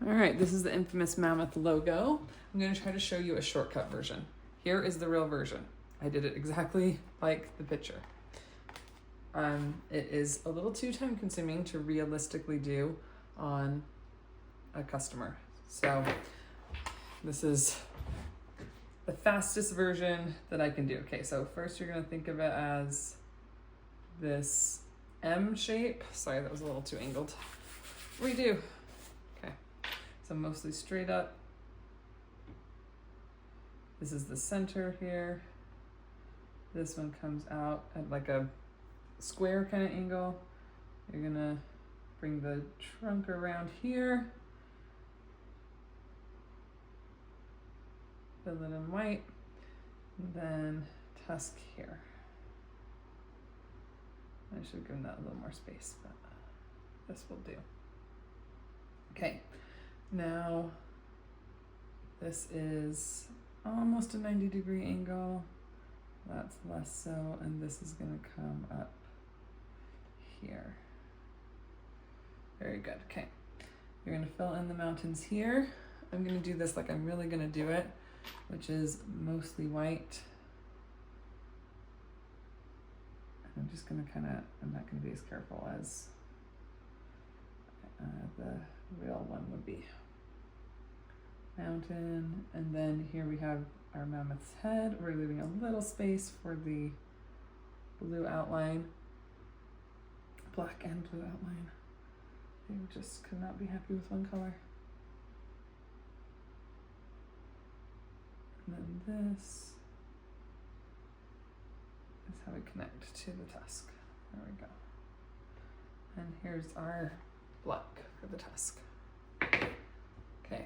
All right, this is the infamous mammoth logo. I'm going to try to show you a shortcut version. Here is the real version. I did it exactly like the picture. It is a little too time consuming to realistically do on a customer. So this is the fastest version that I can do. Okay, so first you're going to think of it as this M shape. Sorry, that was a little too angled. Redo. Okay, so mostly straight up. This is the center here. This one comes out at like a square kind of angle. You're gonna bring the trunk around here. Fill it in white, and then tusk here. I should have given that a little more space, but this will do. Okay, now this is almost a 90-degree angle. That's less so, and this is gonna come up here. Very good, okay. You're gonna fill in the mountains here. I'm gonna do this like I'm really gonna do it, which is mostly white. I'm just gonna I'm not gonna be as careful as the real one would be. Mountain, and then here we have our mammoth's head. We're leaving a little space for the blue outline, black and blue outline. They just could not be happy with one color. And then this is how we connect to the tusk. There we go. And here's our black for the tusk. Okay.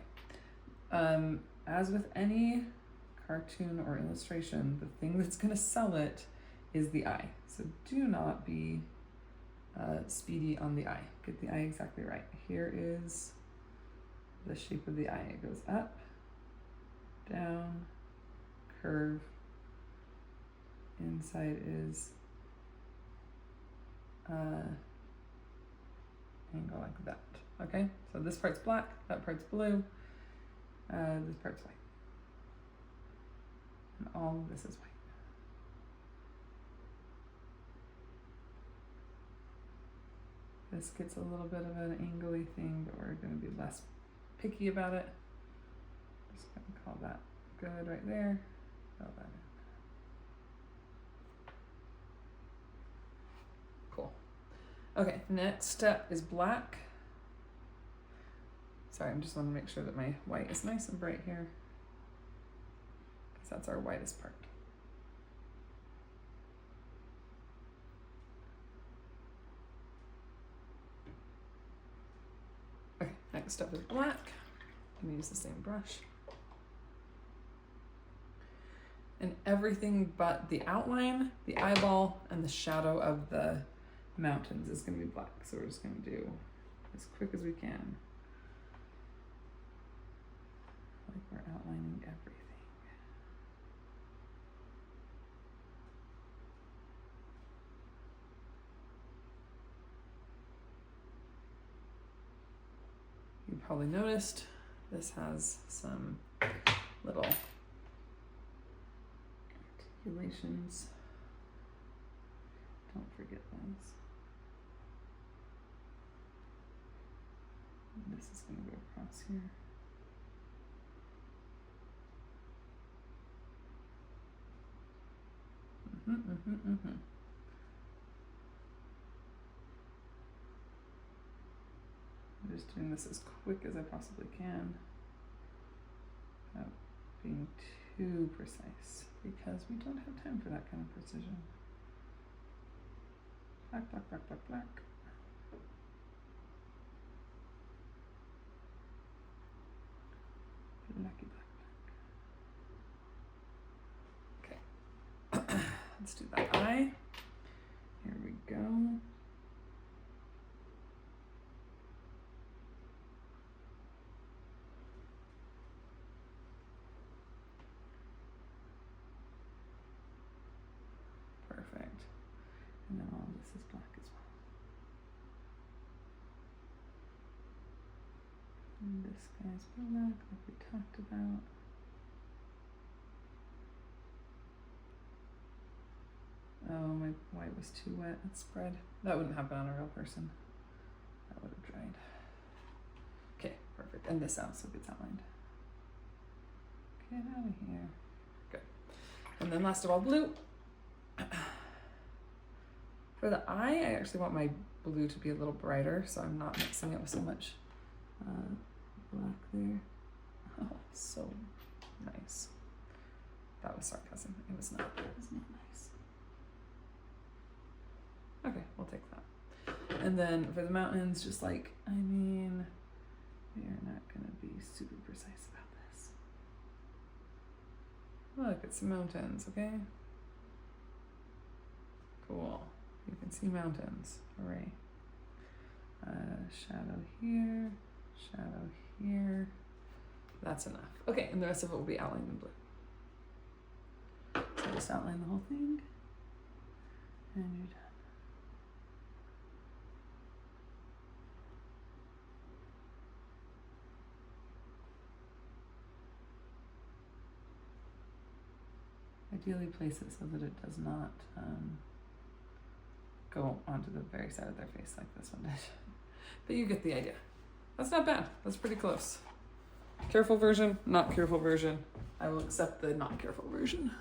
As with any cartoon or illustration, the thing that's going to sell it is the eye. So do not be speedy on the eye. Get the eye exactly right. Here is the shape of the eye. It goes up, down, curve. Inside is angle like that. Okay, so this part's black, that part's blue, this part's white. And all of this is white. This gets a little bit of an angly thing, but we're going to be less picky about it. Just going to call that good right there. Fill that in. Cool. Okay, next step is black. Sorry, I just want to make sure that my white is nice and bright here, because that's our whitest part. Okay, next step is black. I'm gonna use the same brush. And everything but the outline, the eyeball, and the shadow of the mountains is gonna be black. So we're just gonna do as quick as we can. Like we're outlining everything. You probably noticed this has some little articulations. Don't forget those. And this is going to go across here. I'm just doing this as quick as I possibly can without being too precise, because we don't have time for that kind of precision. Black, black, black, black, black. Blacky, black, black. Okay. Let's do that eye. Here we go. Perfect. And then all of this is black as well. And this guy's black, like we talked about. Oh, my white was too wet. It spread. That wouldn't happen on a real person. That would have dried. Okay, perfect. And this also gets outlined. Get out of here. Good. And then last of all, blue. For the eye, I actually want my blue to be a little brighter, so I'm not mixing it with so much black there. Oh, so nice. That was sarcasm. It was not. It was not nice. Okay, we'll take that. And then for the mountains, just like, I mean, we are not going to be super precise about this. Look, it's some mountains, okay? Cool. You can see mountains. Hooray. Shadow here, shadow here. That's enough. Okay, and the rest of it will be outlined in blue. So just outline the whole thing, and you're done. Ideally place it so that it does not go onto the very side of their face like this one did. But you get the idea. That's not bad. That's pretty close. Careful version, not careful version. I will accept the not careful version.